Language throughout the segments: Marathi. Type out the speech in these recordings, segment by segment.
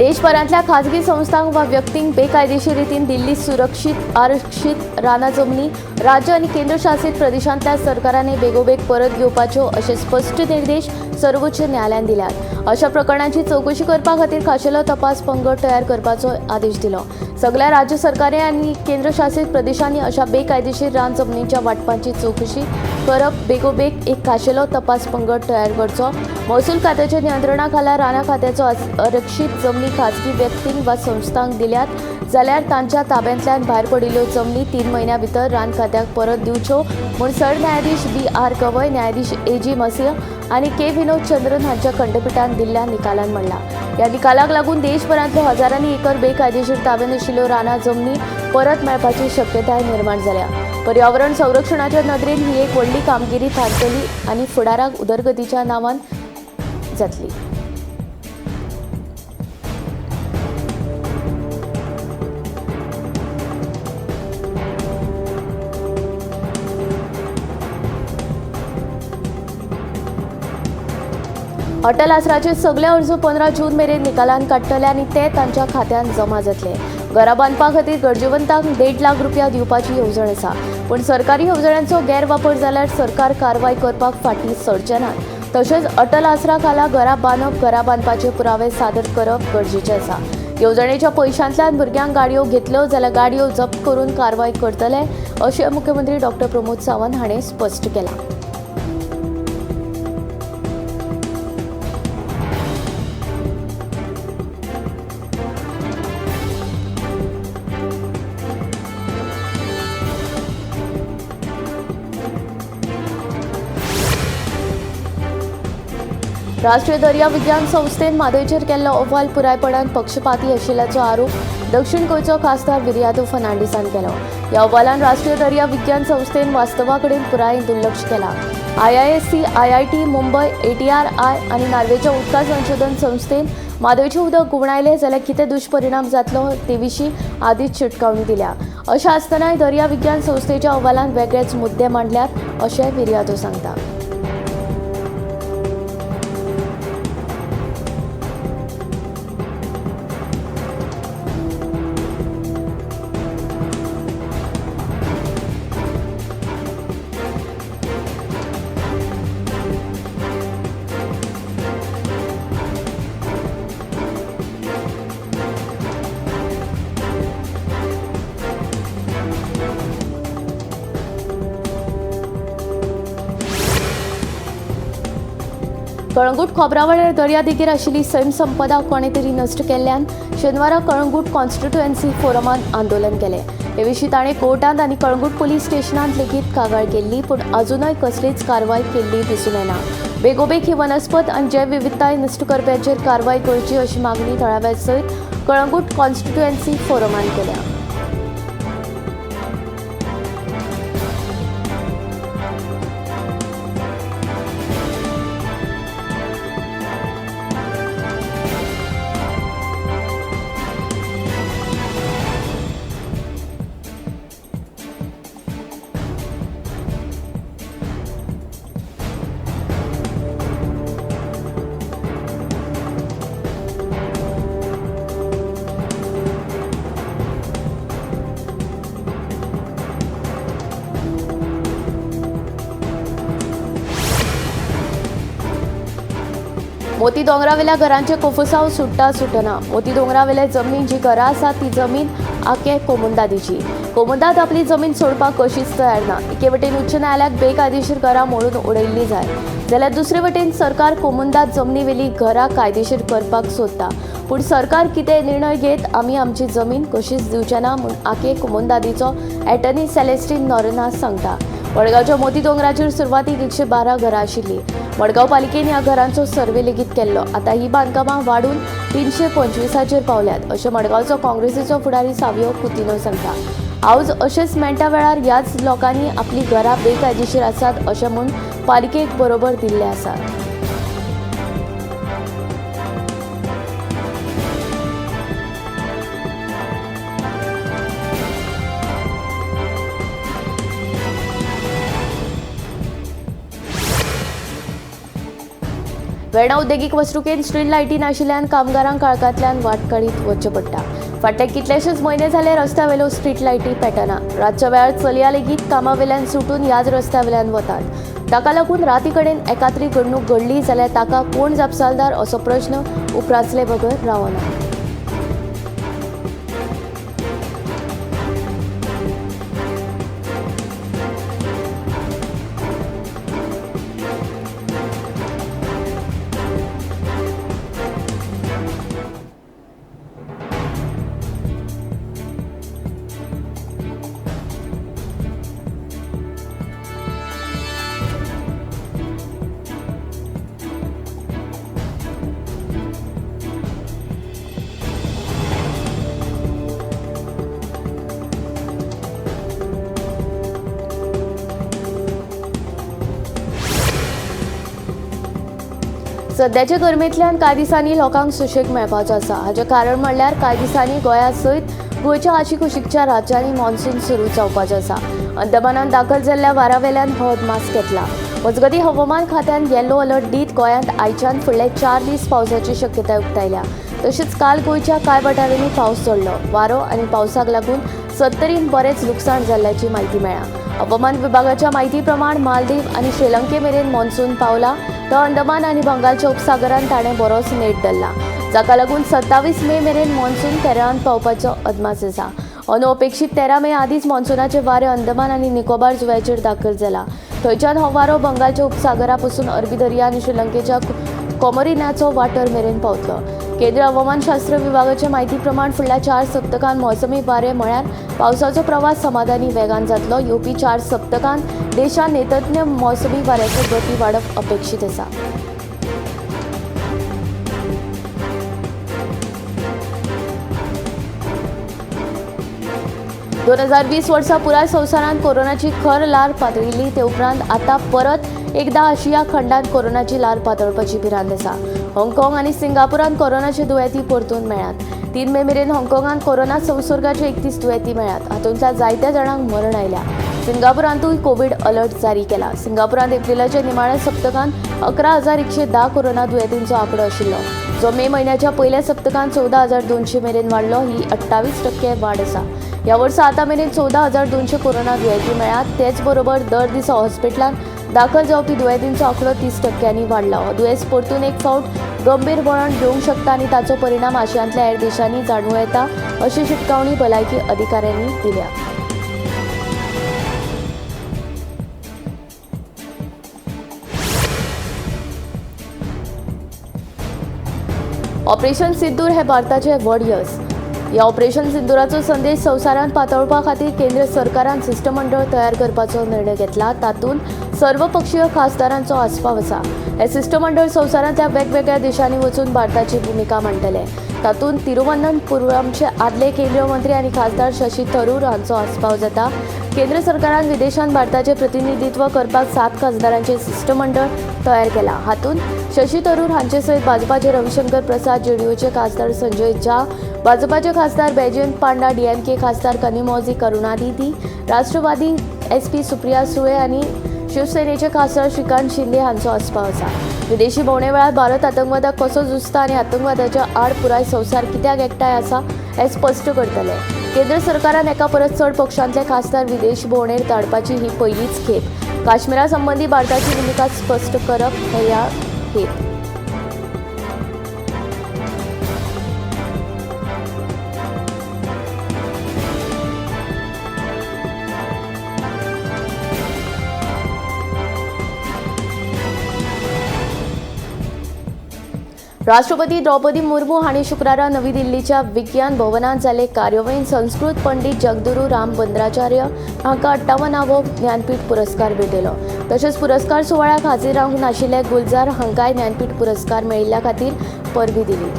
देशभरातल्या खाजगी संस्थांक वा व्यक्तींक बेकायदेशीर रितीन दिल्ली सुरक्षीत आरक्षीत रानां जमनी राज्य आनी केंद्रशासीत प्रदेशांतल्या सरकारांनी बेगोबेग परत घेवपाच्यो अशे स्पष्ट निर्देश सर्वोच्च न्यायालयान दिल्यात। अशा प्रकरणांची चौकशी करपा खातीर खाशेलो तपास पंगड तयार करपाचो आदेश दिलो। सगळ्या राज्य सरकारे आनी केंद्रशासीत प्रदेशांनी अशा बेकायदेशीर रान जमनींच्या वांटपांची चौकशी करप बेगोबेग एक खाशेलो तपास पंगड तयार करचो। महसूल खात्याच्या नियंत्रणा खाला राना खात्याचो आरक्षीत जमनी खाजगी व्यक्तींक वा संस्थांक दिल्यात जाल्यार तांच्या ताब्यांतल्यान भायर पडिल्ल्यो जमनी 3 म्हयन्यां भितर रान खात्याक परत दिवच्यो म्हूण सरन्यायाधीश B.R. गवय, न्यायाधीश A.G. मसिह आनी के. विनोद चंद्रन हांच्या खंडपीठान दिल्ल्या निकालान म्हणला। ह्या निकालाक लागून देशभरांतल्यो हजारांनी एकर बेकायदेशीर ताब्यात आशिल्ल्यो रानां जमनी परत मेळपाची शक्यताय निर्माण जाल्या। पर्यावरण संरक्षणाच्या नदरेन ही एक व्हडली कामगिरी थारतली आनी फुडाराक उदरगतीच्या नांवान जातली। अटल आसराचे सगळे अर्ज 15 जून मेरेन निकालान काडटले आनी ते तांच्या खात्यांत जमा जातले। घरां बांदपा खातीर गरजेवंतांक 1.5 लाख रुपया दिवपाची येवजण आसा, पूण सरकारी येवजण्यांचो गैरवापर जाल्यार सरकार कारवाय करपाक फाटीं सरचें ना। तशेंच अटल आसरा खाला घरां बांदप, घरां बांदपाचे पुरावे सादर करप गरजेचें आसा। येवजणेच्या पयशांतल्यान भुरग्यांक गाडयो घेतल्यो जाल्यार गाडयो जप्त करून कारवाय करतले, अशें मुख्यमंत्री डॉ. प्रमोद सावंत हाणें स्पश्ट केलां। राष्ट्रीय दर्या विज्ञान संस्थेन म्हादयचेर केल्लो अहवाल पुरायपणान पक्षपाती आशिल्ल्याचो आरोप दक्षिण गोंयचो खासदार विर्यादो फर्नांडीसान केलो। ह्या अहवालान राष्ट्रीय दर्या विज्ञान संस्थेन वास्तवा कडेन पुराय दुर्लक्ष केलां। IISc, IIT मुंबय, ATRI आनी नार्वेच्या उदका संशोधन संस्थेन म्हादयचें उदक गुवणायलें जाल्यार कितें दुश्परिणाम जातलो ते विशीं आदींच शिटकावणी दिल्या। अशें आसतनाय दर्या विज्ञान संस्थेच्या अहवालान वेगळेच मुद्दे मांडल्यात अशें विर्यादो सांगता। कळंगूट खोबरावळे दर्या देगेर आशिल्ली सैम संपदा कोणे तरी नश्ट केल्ल्यान शेनवारा कळंगूट कॉन्स्टिट्युएन्सी फोरमान आंदोलन केलें। हे विशीं ताणें कोर्टांत आनी कळंगूट पुलीस स्टेशनांत लेगीत कागाळ केल्ली, पूण अजूनय कसलीच कारवाय केल्ली दिसून येना। बेगोबेग ही वनस्पत आनी जैवविविधताय नश्ट करप्याचेर कारवाय करची अशी मागणी थळाव्या सयत कळंगूट कॉन्स्टिट्युएन्सी फोरमान केल्या। मोती दोंगरावेल्या घरांचे कोफुसांव सुटना। मोती दोंगरावेले जमनीन जी घरां आसा ती जमीन आखे कोमुंदादीची। कोमुंदाद आपली जमीन सोडपाक कशीच तयार ना। एके वटेन उच्च न्यायालयाक बेकायदेशीर घरां मोडून उडयल्ली जाय जाल्यार दुसरे वटेन सरकार कोमुंदाद जमनीवेली घरां कायदेशीर करपाक सोदता, पूण सरकार कितें निर्णय घेत आमी आमची जमीन कशीच दिवचे ना म्हूण आखे कोमुंदादीचो एटर्नी सेलेस्टीन नॉरनास सांगता। मडगांवच्या मोती दोंगराचेर सुरवातीक 112 घरां आशिल्लीं। मडगांव पालिकेन ह्या घरांचो सर्वे लेगीत केल्लो। आतां ही बांदकामां वाडून 325चेर पावल्यात अशें मडगांवचो काँग्रेसीचो फुडारी सावियो कुतिनो सांगता। हावज अशेंच मेळटा वेळार ह्याच लोकांनी आपली घरां बेकायदेशीर आसात अशें म्हूण पालिकेक बरोबर दिल्लें आसा। वेर्णा उद्देगीक वस्तुकेन स्ट्रीट लायटी नाशिल्ल्यान कामगारांक काळखांतल्यान वाट काडीत वचचें पडटा। फाटले कितलेशेच म्हयने जाले रस्त्यावेल्यो स्ट्रीट लायटी पेटना। रातच्या वेळार चलयां लेगीत कामावेल्यान सुटून ह्याच रस्त्यावेल्यान वतात। ताका लागून राती कडेन एकात्री घडणूक घडली जाल्यार ताका कोण जबाबदार असो प्रश्न उपरासले बगर रावना। सध्याच्या गरमेंतल्यान कांय दिसांनी लोकांक सुशेग मेळपाचो आसा। हाचें कारण म्हणल्यार कांय दिसांनी गोंया सयत गोंयच्या आशी कुशीकच्या राज्यांनी मॉन्सून सुरू जावपाचो आसा। अंदमानांत दाखल जाल्ल्या वारावेल्यान हो अदमास घेतला। मजगतीं हवामान खात्यान येल्लो अलर्ट दीत गोंयांत आयच्यान फुडले 4 दीस पावसाची शक्यताय उक्तायल्या। तशेंच काल गोंयच्या कांय वाठारांनी पावस चडलो। वारो आनी पावसाक लागून 70 बरेंच लुकसाण जाल्ल्याची म्हायती मेळ्ळा। हवामान विभागाच्या म्हायती प्रमाण मालदीव आनी श्रीलंके मेरेन मॉन्सून पावला, तो अंदमान आनी बंगालच्या उपसागरांत ताणें बरोच नेट धरला, जाका लागून 27 मे मेरेन मॉन्सून केरळांत पावपाचो अदमास आसा। अनअपेक्षीत 13 मे आदींच मॉन्सूनाचे वारे अंदमान आनी निकोबार जुंव्याचेर दाखल जाला। थंयच्यान हो वारो बंगालच्या उपसागरा पसून अरबी दर्या आनी श्रीलंकेच्या कोमोरिनाचो वाठार मेरेन पावतलो। केंद्रीय हवामानशास्त्र विभागाच्या म्हायती प्रमाण फुडल्या 4 सप्तकांत मोसमी वारे म्हळ्यार पावसाचो प्रवास समाधानी वेगान जातलो। येवपी 4 सप्तकांत देशांत नेतन्य मोसमी वाऱ्याची गती वाडप अपेक्षीत आसा। दोन 2020 वर्सा पुराय संवसारांत कोरोनाची खर लार पातळिल्ली ते उपरांत आतां परत एकदा आशिया खंडांत कोरोनाची लार पातळपाची भिरांत आसा। हाँगकाँग आनी सिंगापुरांत कोरोनाचे दुयेंती परतून मेळ्ळ्यात। 3 मे मेरेन हाँगकाँगांत कोरोना संसर्गाचे 31 दुयेंती मेळ्ळ्यात। हातूंतल्या जायत्या जाणांक मरण आयल्या। सिंगापुरांतूय कोविड अलर्ट जारी केला। सिंगापुरांत एप्रिलाच्या निमाण्या सप्तकांत 11,110 कोरोना दुयेंतींचो आंकडो आशिल्लो, जो मे म्हयन्याच्या पयल्या सप्तकांत 14,200 मेरेन वाडलो। ही 28% वाड आसा। ह्या वर्सा आतां मेरेन 14,200 कोरोना दुयेंती मेळ्ळ्यात। तेच बरोबर दर दिसा हॉस्पिटलांत दाखल जावपी दुयेंतींचो आंकडो 30% वाडला। हो दुयेंस परतून एक फावट गंभीर वळण घेवंक शकता आनी ताचो परिणाम आशियांतल्या हेर देशांनी जाणूं येता, अशी शिटकावणी भलायकी अधिकाऱ्यांनी दिल्या। ऑपरेशन सिंदूर हे भारताचे व्हड यश। ह्या ऑपरेशन सिंदुराचो संदेश संवसारांत पातळपा खातीर केंद्र सरकारान शिष्टमंडळ तयार करपाचो निर्णय घेतला। तातूंत सर्वपक्षीय खासदारांचो आस्पाव आसा। हे शिष्टमंडळ संवसारांतल्या वेगवेगळ्या देशांनी वचून भारताची भुमिका मांडटले। तातूंत तिरुवनंतपुरमचे आदले केंद्रीय मंत्री आनी खासदार शशी थरूर हांचो आस्पाव जाता। केंद्र सरकारान विदेशांत भारताचे प्रतिनिधित्व करपाक 7 खासदारांचे शिष्टमंडळ तयार केला। हातूंत शशी थरूर हांचे सयत भाजपाचे रविशंकर प्रसाद, जेडीयूचे खासदार संजय झा, भाजपाचे खासदार बैजयंत पांडा, डीएमके खासदार कनिमोझी करुणानिधी, राष्ट्रवादी एसपी सुप्रिया सुळे आनी शिवसेनेचे खासदार श्रीकांत शिंदे हांचो आस्पाव आसा। विदेशी भोंवडे वेळार भारत आतंकवादाक कसो झुजता आनी आतंकवादाच्या आड पुराय संवसार कित्याक एकठांय आसा हें स्पश्ट करतले। केंद्र सरकारान एका परस चड पक्षांतले खासदार विदेश भोंवडेर धाडपाची ही पयलीच खेप। काश्मीरा संबंधी भारताची भुमिका स्पश्ट करप हे ह्या खेप। राष्ट्रपती द्रौपदी मुर्मू हांणी शुक्रारा नवी दिल्लीच्या विज्ञान भवनांत जाल्ले कार्यावळींत संस्कृत पंडीत जगदुरू राम भद्राचार्य हांकां 58वो ज्ञानपीठ पुरस्कार भेटयलो। तशेंच पुरस्कार सुवाळ्याक हाजीर रावंक नाशिल्ले गुलजार हांकांय ज्ञानपीठ पुरस्कार मेळिल्ल्या खातीर परबीं दिली।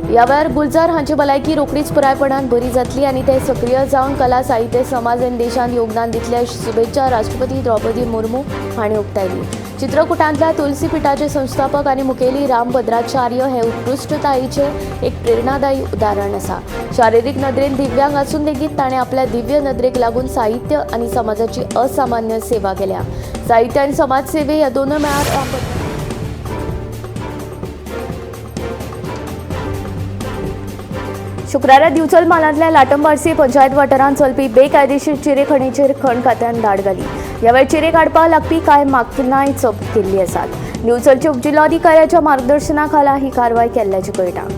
ह्या वेळार गुलजार हांची भलायकी रोखडीच पुरायपणान बरी जातली आनी ते सक्रीय जावन कला साहित्य समाज आनी देशांत योगदान दितले अशी शुभेच्छा राष्ट्रपती द्रौपदी मुर्मू हांणी उक्तायली। चित्रकुटांतल्या तुलसी पिठाचे संस्थापक आनी मुखेली राम भद्राचार्य हे उत्कृश्टतायेचे एक प्रेरणादायी उदाहरण आसा। शारिरीक नदरेन दिव्यांग आसून लेगीत ताणें आपल्या दिव्य नदरेक लागून साहित्य आनी समाजाची असामान्य सेवा केल्या। साहित्य आनी समाजसेवे ह्या दोनूय मेळार शुक्रारा दिवचल मालांतल्या लाटंबारसी पंचायत वाठारांत चलपी बेकायदेशीर चिरे खणीचेर खण खात्यान दाड घाली. ह्या वेळार चिरे काडपाक लागपी कांय मागणाय जप्त केल्ली आसात. दिवचलचे उपजिल्लोधिकाऱ्याच्या मार्गदर्शना खाला ही कारवाय केल्ल्याचे कळटा.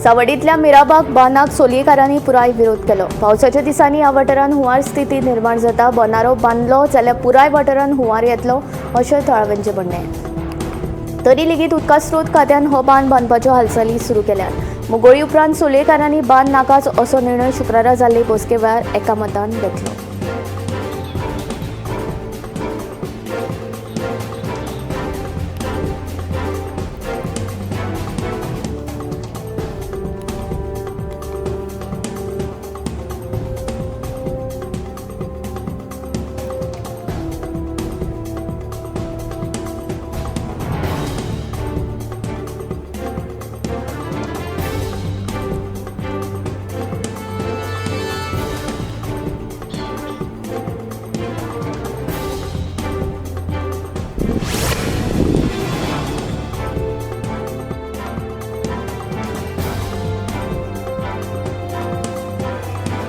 सावड्डीतल्या मिराबाग बांदाक सोलयेकारांनी पुराय विरोध केलो. पावसाच्या दिसांनी ह्या वाठारांत हुंवार स्थिती निर्माण जाता. बनारो बांदलो जाल्यार पुराय वाठारांत हुंवार येतलो अशें थळाव्यांचें म्हणणें. तरी लेगीत उदका स्रोत खात्यान हो बांद बांदपाच्यो हालचाली सुरू केल्यात. मुगोळी उपरांत सोलयेकारांनी बांद नाकाच असो निर्णय शुक्रारा जाल्ले बसके वेळार एकामतान घेतलो.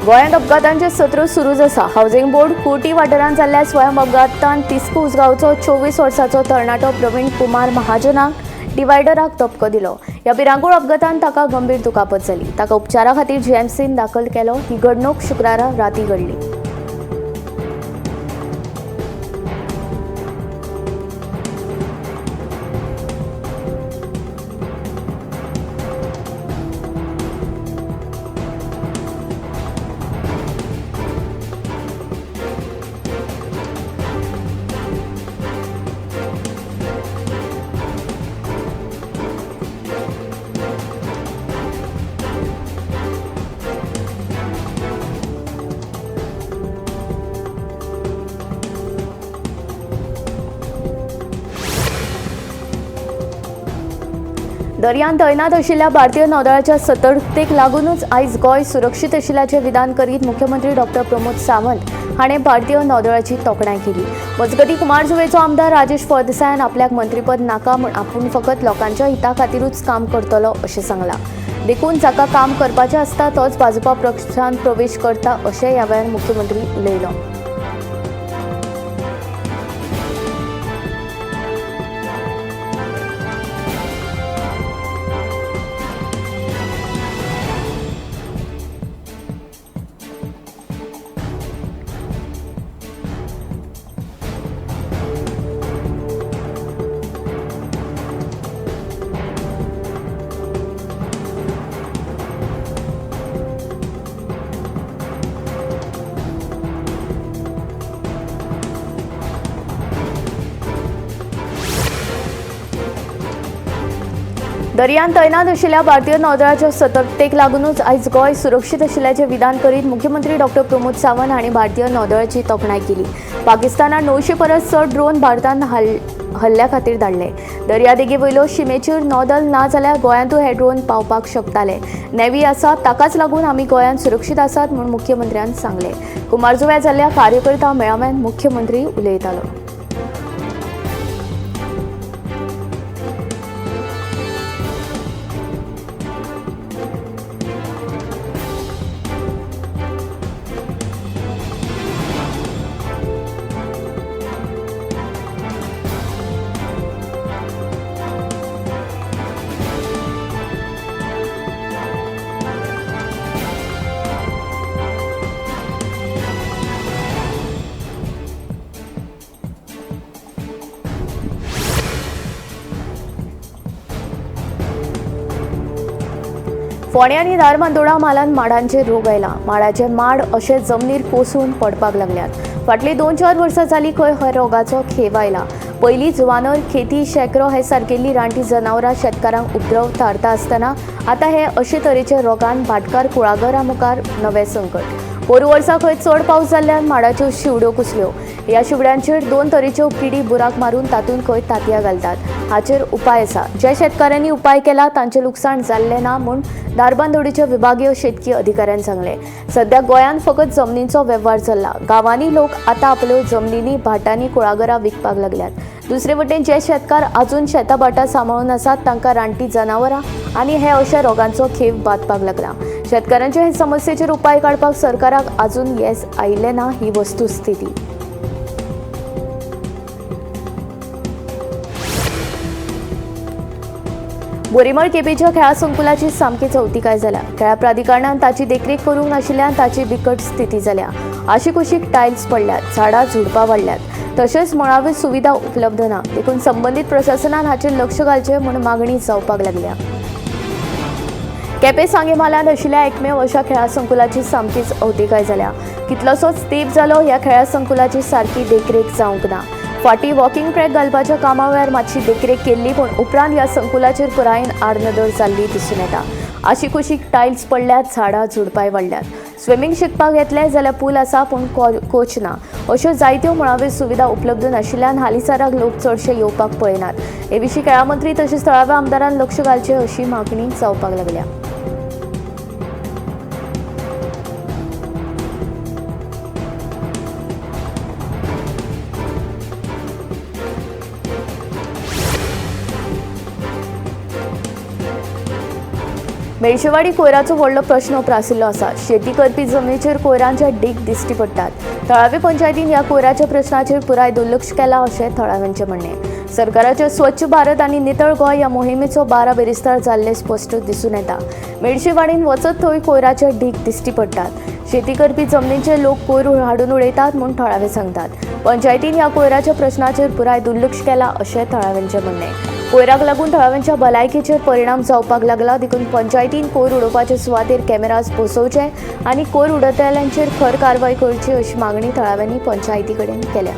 गोंयांत अपघातांचें सत्र सुरूच आसा. हावसिंग बोर्ड कुर्टी वाठारांत जाल्ल्या स्वयं अपघातांत तिस्क उसगांवचो 24 वर्सांचो तरणाटो प्रवीण कुमार महाजनाक डिवायडराक धपको दिलो. ह्या भिरांकूळ अपघातांत ताका गंभीर दुखापत जाली. ताका उपचारा खातीर जीएमसीन दाखल केलो. ही घडणूक शुक्रारा रातीं घडली. दर्यांत तैनात आशिल्ल्या भारतीय नौदळाच्या सतर्कतेक लागूनच आयज गोंय सुरक्षीत आशिल्ल्याचें विधान करीत मुख्यमंत्री डॉ. प्रमोद सावंत हाणें भारतीय नौदळाची तोखणाय केली. मजगतीं कुमारजुंवेचो आमदार राजेश फळदेसायान आपल्याक मंत्रीपद नाका म्हूण आपूण फकत लोकांच्या हिता खातीरूच काम करतलो अशें सांगलां. देखून जाका काम करपाचें आसता तोच भाजपा पक्षांत प्रवेश करता अशें ह्या वेळार मुख्यमंत्री उलयलो. दर्यांत तैनात आशिल्ल्या भारतीय नौदळाच्या सतर्कतेक लागूनच आयज गोंय सुरक्षीत आशिल्ल्याचें विधान करीत मुख्यमंत्री डॉ. प्रमोद सावंत हांणी भारतीय नौदळाची तोखणाय केली. पाकिस्तानान 900 परस चड ड्रोन भारतांत हल्ल्या खातीर धाडले. दर्यादेगे वयलो शिमेचेर नौदल ना जाल्यार गोंयांतूय हे ड्रोन पावपाक शकताले. नेव्ही आसा ताकाच लागून आमी गोंयांत सुरक्षीत आसात म्हूण मुख्यमंत्र्यान सांगलें. कुमारजुंव्या जाल्ल्या कार्यकर्ता मेळाव्यांत मुख्यमंत्री उलयतालो. फोंड्या आनी धारबांदोडा मालान माडांचेर रोग आयला. माडाचे माड अशे जमनीर कोसळून पडपाक लागल्यात. फाटली 2-4 वर्सां जालीं खंय ह्या रोगाचो खेव आयला. पयलीं जुवानर, खेती, शेकरो हे सारकेल्लीं रानटी जनावरां शेतकारांक उपद्रव थारता आसतना आतां हे अशे तरेचे रोगान भाटकार कुळागरां मुखार नवें संकट. पोरू वर्सा खंय चड पावस जाल्ल्यान माडाच्यो शिवड्यो कुसल्यो. ह्या शिवड्यांचेर 2 तरेच्यो किडी बुराक मारून तातूंत खंय तांतयां घालतात. हाचेर उपाय आसा. ज्या शेतकाऱ्यांनी उपाय केला तांचें लुकसाण जाल्लें ना म्हूण धारबांदोडेच्या विभागीय शेतकी अधिकाऱ्यान सांगलें. सध्या गोंयांत फकत जमनींचो वेव्हार चल्ला. गांवांनी लोक आतां आपल्यो जमनींनी भाटांनी कुळागरां विकपाक लागल्यात. दुसरे वटेन जे शेतकार आजून शेतां भाटां सांबाळून आसात तांकां रानटी जनावरां आनी हे अशा रोगांचो खेव बादपाक लागला. शेतकारांच्या हे समस्येचेर उपाय काडपाक सरकाराक आजून येस आयिल्लें ना ही वस्तुस्थिती. बोरीमळ केपेंच्या खेळा संकुलाची सामकी चवथिकाय जाल्या. खेळा प्राधिकरणान ताची देखरेख करूंक नाशिल्ल्यान ताची बिकट स्थिती जाल्या. आशिकुशीक टायल्स पडल्यात, झाडां झुडपां वाडल्यात, तशेंच मुळाव्यो सुविधा उपलब्ध ना. देखून संबंदीत प्रशासनान हाचेर लक्ष घालचें म्हूण मागणी जावपाक लागल्या. केपें सांगेमालांत आशिल्ल्या एकमेव अशा खेळा संकुलाची सामकीच अवतिकाय जाल्या. कितलोसोच तेंप जालो ह्या खेळा संकुलाची सारकी देखरेख जावंक ना. फाटीं वॉकिंग ट्रॅक घालपाच्या कामा वेळार मातशी देखरेख केल्ली पूण उपरांत ह्या संकुलाचेर पुरायेन आडनदर जाल्ली दिसून येता. आशिकुशीक टायल्स पडल्यात, झाडां झुडपाय वाडल्यात. स्विमींग शिकपाक येतले जाल्यार पूल आसा पूण कोच ना. अश्यो जायत्यो मुळाव्यो सुविधा उपलब्ध नाशिल्ल्यान हालींसराक लोक चडशे येवपाक पळयनात. हे विशीं खेळा मंत्री तशेंच थळाव्या आमदारान लक्ष घालचें अशी मागणी जावपाक लागल्या. मेळशेवाडी कोयराचो व्हडलो प्रश्न उप्रासिल्लो आसा. शेती करपी जमनीचेर कोयरांचे ढीग दिश्टी पडटात. थळावे पंचायतीन ह्या कोयराच्या प्रश्नाचेर पुराय दुर्लक्ष केला अशें थळाव्यांचें म्हणणें. सरकाराच्या स्वच्छ भारत आनी नितळ गोंय ह्या मोहिमेचो बारा बेरिस्तार जाल्लें स्पश्ट दिसून येता. मेळशेवाडीन वचत थंय कोयराचे ढीग दिश्टी पडटात. शेती करपी जमनीचे लोक कोयर हाडून उडयतात म्हूण थळावे सांगतात. पंचायतीन ह्या कोयराच्या प्रश्नाचेर पुराय दुर्लक्ष केला अशें थळाव्यांचें म्हणणें. कोयराक लागून थळाव्यांच्या भलायकेचेर परिणाम जावपाक लागला. देखून पंचायतीन कोयर उडोवपाचे सुवातेर कॅमेराज बसोवचे आनी कोयर उडयतल्यांचेर खर कारवाय करची अशी मागणी थळाव्यांनी पंचायती कडेन केल्या.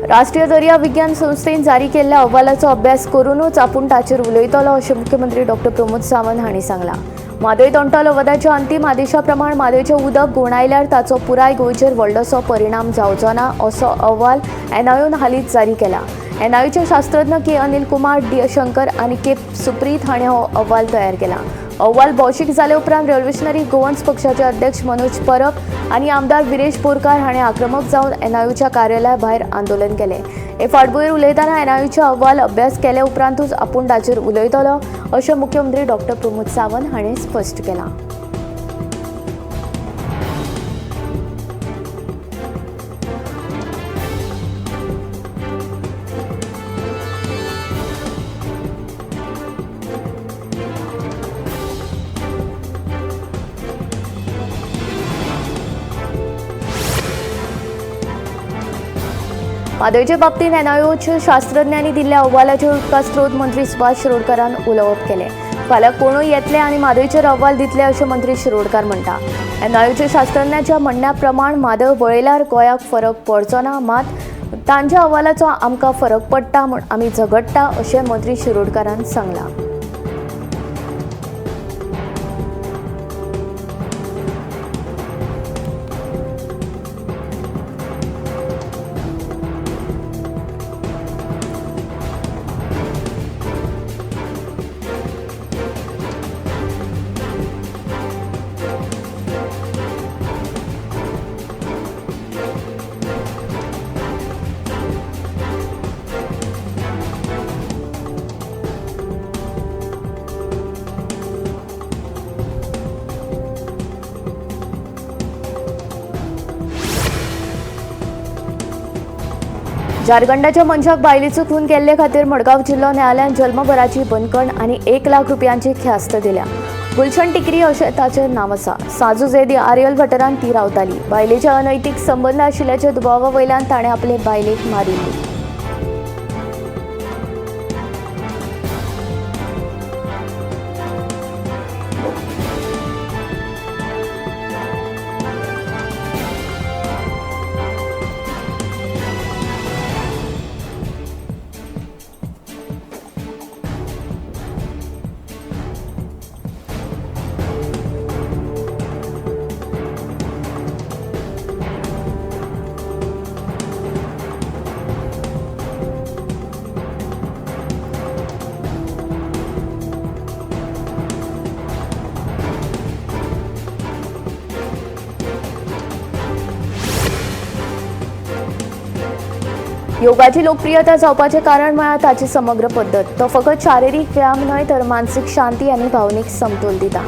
राष्ट्रीय दर्या विज्ञान संस्थेन जारी केल्ल्या अहवालाचो अभ्यास करूनच आपूण ताचेर उलयतलो अशें मुख्यमंत्री डॉ. प्रमोद सावंत हांणी सांगलां. म्हादय तोंडलो वदाच्या अंतीम आदेशा प्रमाण म्हादयचें उदक घुंवडायल्यार ताचो पुराय गोंयचेर व्हडलोसो परिणाम जावचो ना असो अहवाल एनआयओन हालींच जारी केला. एनआयओचे शास्त्रज्ञ के. अनिल कुमार, डी. शंकर आनी के. सुप्रीत हाणें हो अहवाल तयार केला. अहवाल भौशीक जाले उपरांत रेव्होल्युशनरी गोवन्स पक्षाचे अध्यक्ष मनोज परब आनी आमदार विरेश बोरकार हाणें आक्रमक जावन एनआयओच्या कार्यालया भायर आंदोलन केलें. हे फाटभुंयेर उलयतना एनआयओचे अहवाल अभ्यास केले उपरांतूच आपूण ताचेर उलयतलो अशें मुख्यमंत्री डॉ. प्रमोद सावंत हाणें स्पश्ट केलां. म्हादयचे बाबतींत एनआयओच्या शास्त्रज्ञांनी दिल्ल्या अहवालाचेर उदका स्त्रोत मंत्री सुभाष शिरोडकारान उलोवप केलें. फाल्यां कोणूय येतले आनी म्हादयचेर अहवाल दितले अशें मंत्री शिरोडकार म्हणटा. एनआयओच्या शास्त्रज्ञांच्या म्हणण्या प्रमाण म्हादय वळयल्यार गोंयाक फरक पडचो ना, मात तांच्या अहवालाचो आमकां फरक पडटा म्हूण आमी झगडटा अशें मंत्री शिरोडकारान सांगलां. झारखंडाच्या मनशाक बायलेचो खून केल्ले खातीर मडगांव जिल्हो न्यायालयान जल्मभराची बंदखण आनी 1 लाख रुपयांची ख्यास्त दिल्या। गुलशन टिकरी अशें ताचें नांव आसा। साजू जेदी आर्यल वाठारांत ती रावताली। बायलेचे अनैतीक संबंद आशिल्ल्याच्या दुबावा वयल्यान ताणें आपले बायलेक मारिल्ली। योगाची लोकप्रियता जावपाचें कारण म्हळ्यार ताची समग्र पद्दत। तो फकत शारिरीक व्यायाम न्हय तर मानसीक शांती आनी भावनीक समतोल दिता।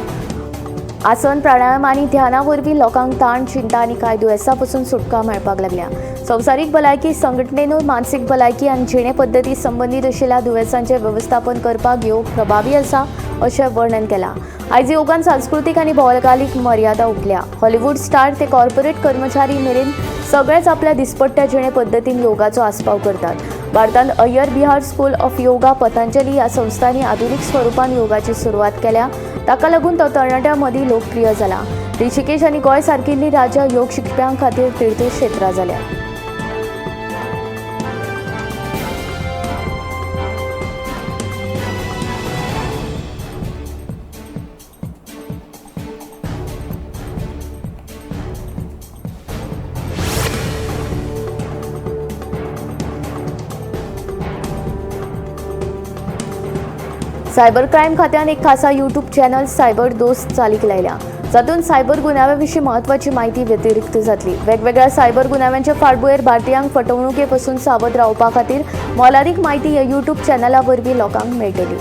आसन, प्राणायाम आनी ध्याना वरवीं लोकांक ताण, चिंता आनी कांय दुयेंसां पासून सुटका मेळपाक लागल्या। संवसारीक भलायकी संघटनेनूय मानसीक भलायकी आनी जिणे पद्दती संबंदीत आशिल्ल्या दुयेंसांचें वेवस्थापन करपाक योग प्रभावी आसा अशें वर्णन केलां। आयज योगान सांस्कृतीक आनी भौगोलीक मर्यादा उखल्या। हॉलिवूड स्टार ते कॉर्पोरेट कर्मचारी मेरेन सगळेच आपल्या दिसपट्ट्या जिणे पद्दतीन योगाचो आस्पाव करतात। भारतांत अय्यर बिहार स्कूल ऑफ योगा, पतंजली ह्या संस्थांनी आधुनीक स्वरुपान योगाची सुरवात केल्या। ताका लागून तो तरणाट्यां मदीं लोकप्रिय जाला। ऋषिकेश आनी गोंय सारकिल्लीं राज्यां योग शिकप्यां खातीर तीर्थक्षेत्रां जाल्या। सायबर क्रायम खात्यान एक खासा यूट्यूब चॅनल सायबर दोस्त चालीक लायल्या, जातून सायबर गुन्यांव्याविशीं महत्वाची माहिती व्यतिरिक्त जातली। वेगवेगळ्या सायबर गुन्यांव्यांचे फाटभुंयेर भारतीयांक फटवणुके पासून सावध रावपा खातीर मोलादीक माहिती ह्या यूट्यूब चॅनला वरवीं लोकांक मेळटली।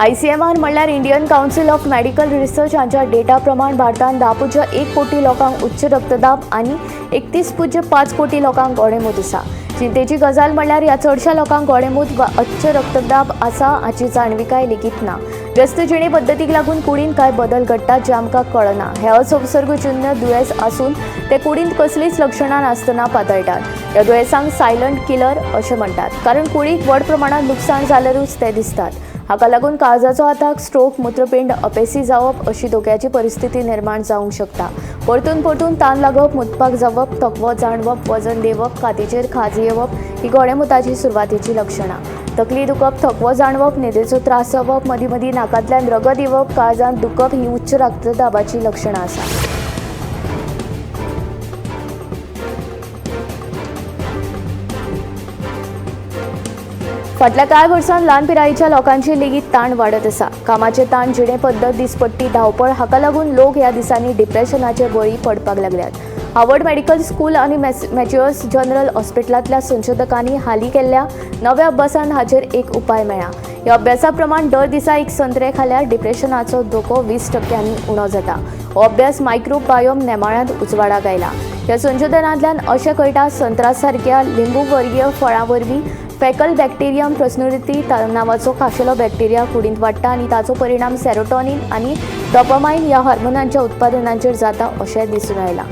ICMR म्हणल्यार Indian council of medical research हांच्या डेटा प्रमाण भारतांत 10.1 कोटी लोकांक उच्च रक्तदाब आनी 31.5 कोटी लोकांक गोडेंमूत आसा। चिंतेची गजाल म्हणल्यार ह्या चडशा लोकांक गोडेंमूत वा उच्च रक्तदाब आसा हाची जाणविकाय लेगीत ना। व्यस्त जिणे पद्दतीक लागून कुडींत कांय बदल घडटात जे आमकां कळना। हे असंसर्गजन्य दुयेंस आसून ते कुडींत कसलीच लक्षणां नासतना पातळटात। ह्या दुयेंसांक सायलंट किलर अशें म्हणटात, कारण कुडीक व्हड प्रमाणांत लुकसाण जाल्यारूच ते दिसतात। हाका लागून काळजाचो आताक, स्ट्रोक, मूत्रपिंड अपेसी जावप अशी धोक्याची परिस्थिती निर्माण जावंक शकता। परतून परतून ताण लागप, मुतपाक जावप, थकवो जाणवप, वजन देंवप, कातीचेर खाज येवप ही गोडेंमुताची सुरवातीची लक्षणां। तकली दुखप, थकवो जाणवप, न्हिदेचो त्रास जावप, मदीं मदीं नाकांतल्यान रगत येवप, काळजांत दुखप ही उच्च रक्तदाबाची लक्षणां आसा। फाटल्या कांय वर्सांत ल्हान पिरायेच्या लोकांची लेगीत ताण वाडत आसा। कामाचे ताण, जिणे पद्दत, दिसपट्टी, धांवपळ हाका लागून लोक ह्या दिसांनी डिप्रेशनाचे बळी पडपाक लागल्यात। हार्वर्ड मेडिकल स्कूल आनी मॅच्युअर्स जनरल हॉस्पिटलांतल्या संशोधकांनी हालीं केल्ल्या नव्या अभ्यासांत हाचेर एक उपाय मेळ्ळा। ह्या अभ्यासा प्रमाण दर दिसा एक संत्रे खाल्यार डिप्रेशनाचो धोको 20% उणो जाता। हो अभ्यास मायक्रोबायोम नेमाळ्यांत उजवाडाक आयला। ह्या संशोधनांतल्यान अशें कळटा संत्रा सारक्या लिंबू वर्गीय फळां वरवीं फॅकल बॅक्टेरियम प्रस्नुरिती नांवाचो खाशेलो बॅक्टेरिया कुडींत वाडटा आनी ताचो परिणाम सेरोटोनिन आनी डोपामाइन ह्या हार्मोनांच्या उत्पादनांचेर जाता अशें दिसून आयलां।